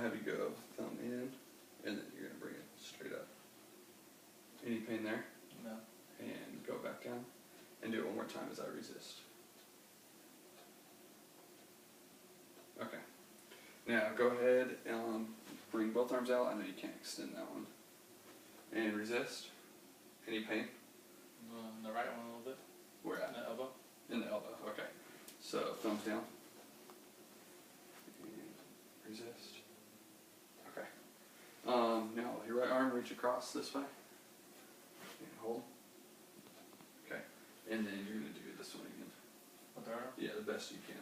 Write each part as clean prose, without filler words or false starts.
have you go thumb in, and then you're gonna bring it straight up. Any pain there? No. And go back down, and do it one more time as I resist. Okay. Now go ahead and bring both arms out. I know you can't extend that one. And resist. Any pain? The right one a little bit. Where at? The elbow. In the elbow. Okay. So thumbs down. And resist. Okay. Now your right arm reach across this way. And hold. Okay. And then you're gonna do this one again. With the arm? Yeah, the best you can.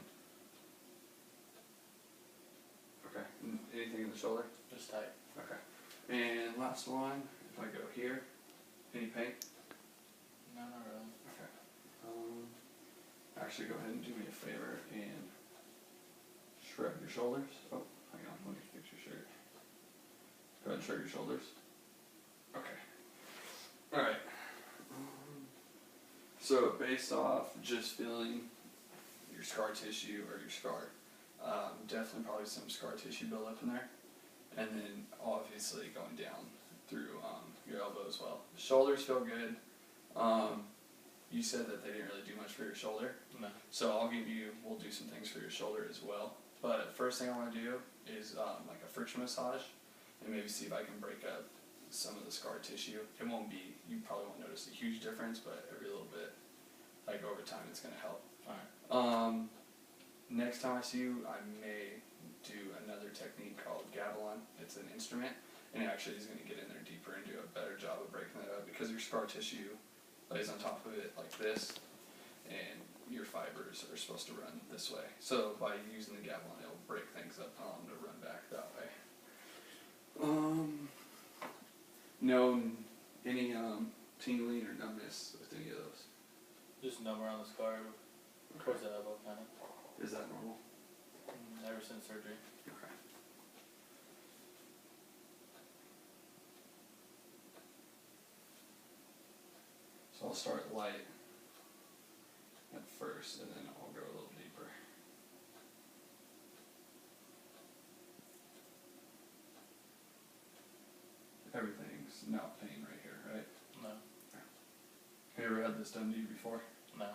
Okay. Anything in the shoulder? Just tight. Okay. And last one, if I go here, any pain? No, not really. Okay. Actually, go ahead and do me a favor and shrug your shoulders. Oh, hang on, let me fix your shirt. Go ahead and shrug your shoulders. Okay. Alright. So, based off just feeling your scar tissue or your scar, definitely probably some scar tissue buildup in there. And then obviously going down through your elbow as well. The shoulders feel good. You said that they didn't really do much for your shoulder. No. So we'll do some things for your shoulder as well. But first thing I want to do is like a friction massage and maybe see if I can break up some of the scar tissue. It won't be, you probably won't notice a huge difference, but every little bit, like over time, it's going to help. Alright. Next time I see you, I may do another technique called Gavilon. It's an instrument, and it actually is going to get in there deeper and do a better job of breaking that up because your scar tissue lays on top of it like this, and your fibers are supposed to run this way. So by using the Gavilon, it'll break things up and allow them to run back that way. No, any tingling or numbness with any of those? Just numb around the scar towards the elbow, kind of. Is that normal? Ever since surgery. Okay. So I'll start light at first, and then I'll go a little deeper. Everything's not pain right here, right? No. Have you ever had this done to you before? No.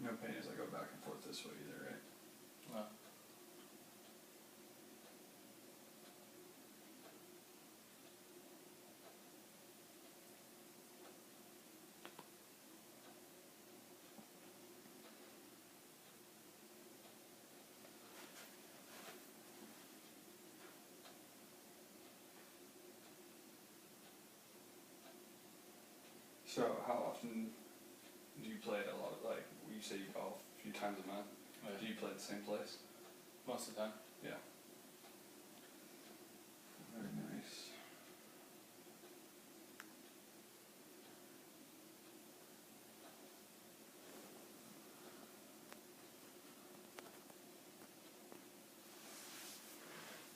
No pain as I go back and forth this way either, right? No. So how often do you play a lot? Like you say you golf a few times a month. Yeah. Do you play the same place? Most of the time. Yeah. Very nice.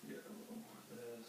Get a little more of this.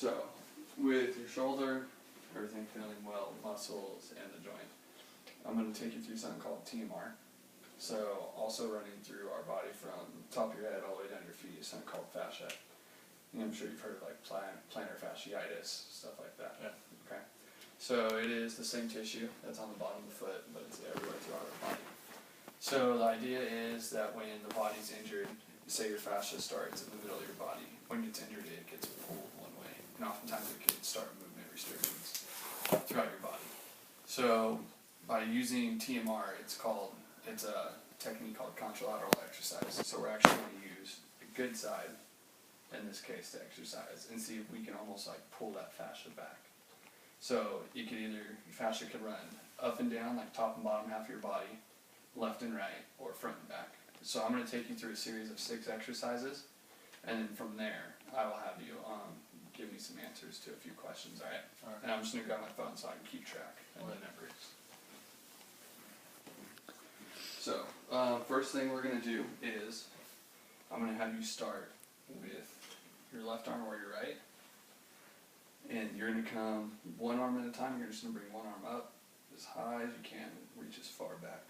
So, with your shoulder, everything feeling well, muscles, and the joint, I'm going to take you through something called TMR. So, also running through our body from the top of your head all the way down your feet is something called fascia. And I'm sure you've heard of like plantar fasciitis, stuff like that. Yeah. Okay. So it is the same tissue that's on the bottom of the foot, but it's everywhere throughout our body. So the idea is that when the body's injured, say your fascia starts in the middle of your body, when it's injured it gets pulled one way, and oftentimes it can start movement restrictions throughout your body. So by using TMR, it's a technique called contralateral exercise. So we're actually going to use the good side, in this case, to exercise and see if we can almost like pull that fascia back. So you could your fascia could run up and down, like top and bottom half of your body, left and right, or front and back. So I'm going to take you through a series of 6 exercises, and then from there, I will have you give me some answers to a few questions, alright? Alright. And I'm just going to grab my phone so I can keep track of the numbers. So, first thing we're going to do is, I'm going to have you start with your left arm or your right, and you're going to come one arm at a time. You're just going to bring one arm up as high as you can, reach as far back.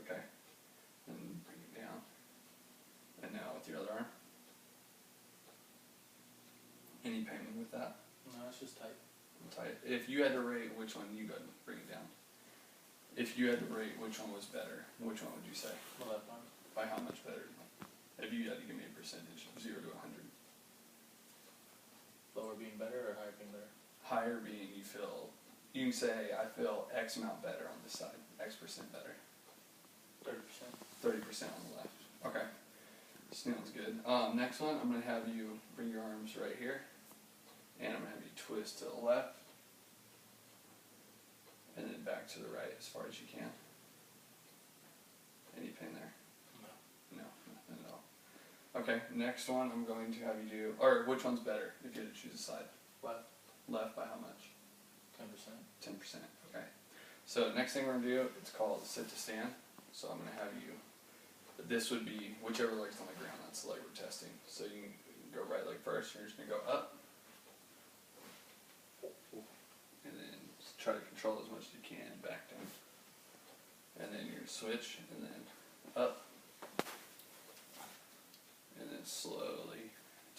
Okay, and bring it down. And now with your other arm. Any pain with that? No, it's just tight. Tight. If you had to rate which one, you go ahead and bring it down. If you had to rate which one was better, which one would you say? The left arm. By how much better? If you had to give me a percentage, 0 to 100. Lower being better or higher being better? Higher being you can say I feel X amount better on this side, X% better. 30%. 30% on the left. Okay. Sounds good. Next one, I'm going to have you bring your arms right here, and I'm going to have you twist to the left, and then back to the right as far as you can. Any pain there? No. No, nothing at all. Okay, next one I'm going to have you do, or which one's better if you had to choose a side? Left. Left by how much? 10%. 10%, okay. So next thing we're going to do, it's called sit to stand. So I'm going to have you, this would be whichever leg's on the ground, that's the leg we're testing. So you can go right leg first, you're just going to go up, and then just try to control as much as you can, back down. And then you're going to switch, and then up, and then slowly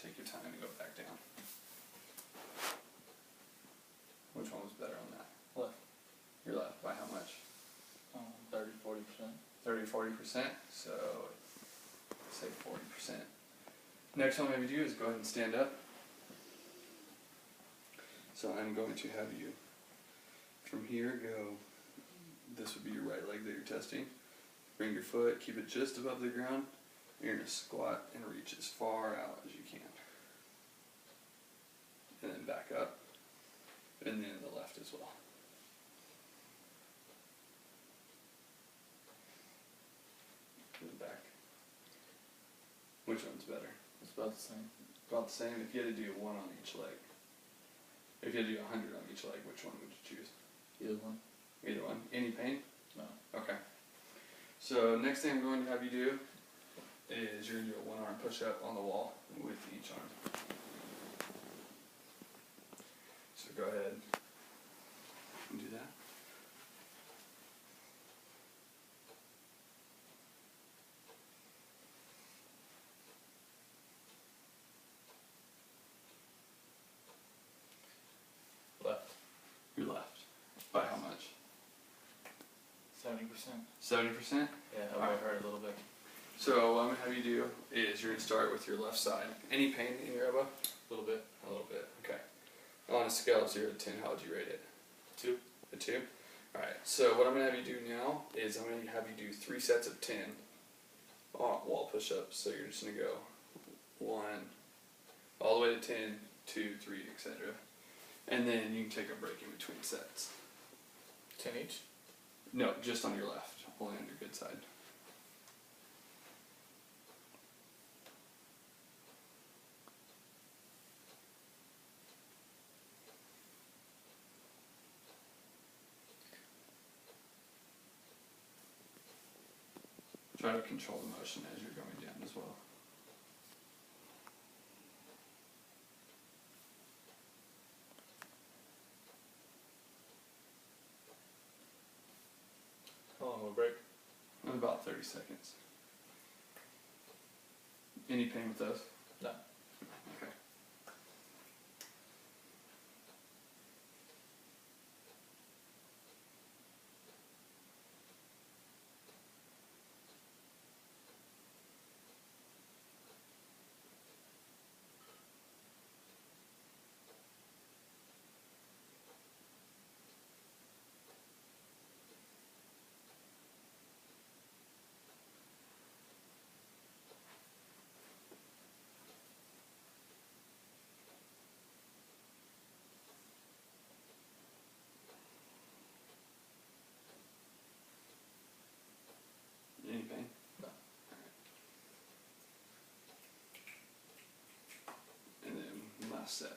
take your time to go back down. Which one was better on that? Left. Your left, by how much? 30, 40%. 30, 40%, so say 40%. Next one I'm going to do is go ahead and stand up. So I'm going to have you, from here, go, this would be your right leg that you're testing. Bring your foot, keep it just above the ground. You're going to squat and reach as far out as you can. And then back up. And then the left as well. And then back. Which one's better? It's about the same. About the same. If you had to do 1 on each leg. If you had to do 100 on each leg, which one would you choose? Either one. Either one. Any pain? No. Okay. So next thing I'm going to have you do is you're going to do a 1-arm push-up on the wall with each arm. So go ahead and do that. Left. Your left. By how much? 70%. 70%? Yeah, elbow hurt a little bit. So what I'm going to have you do is you're going to start with your left side. Any pain in your elbow? A little bit. A little bit, okay. On a scale of 0 to 10, how would you rate it? 2. A 2? Alright, so what I'm going to have you do now is I'm going to have you do 3 sets of 10 wall push-ups. So you're just going to go 1, all the way to 10, 2, 3, etc. And then you can take a break in between sets. 10 each? No, just on your left, only on your good side. Try to control the motion as you're going down as well. long will it break? In about 30 seconds. Any pain with those? No. Okay. Any pain? No. And then last set.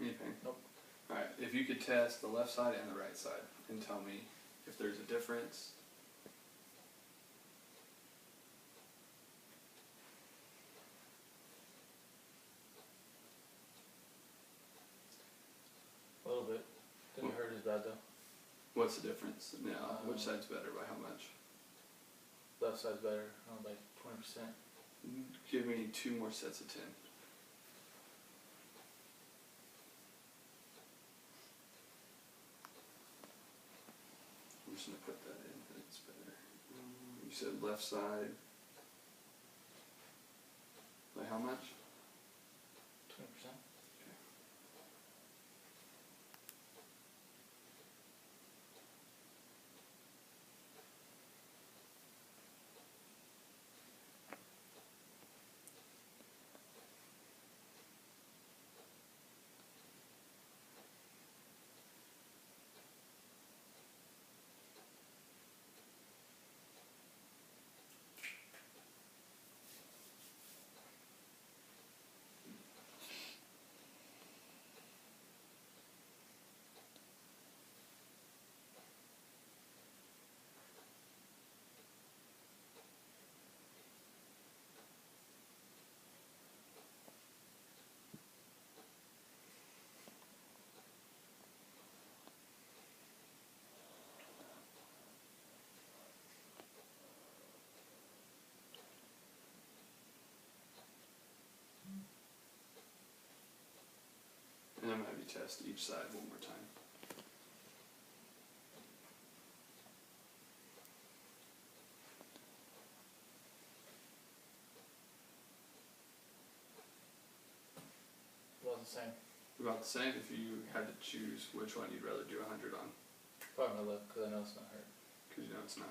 Any pain? Nope. Alright, if you could test the left side and the right side and tell me if there's a difference. A little bit. Didn't hurt as bad though. What's the difference now? Which side's better by how much? Left side's better, by 20%. Give me 2 more sets of 10. I'm just gonna put that in, it's better. You said left side. By how much? 20%. And I'm gonna have you test each side one more time. About the same. About the same. If you had to choose which one you'd rather do 100 on, Probably my left, because I know it's not hurt. because you know it's not.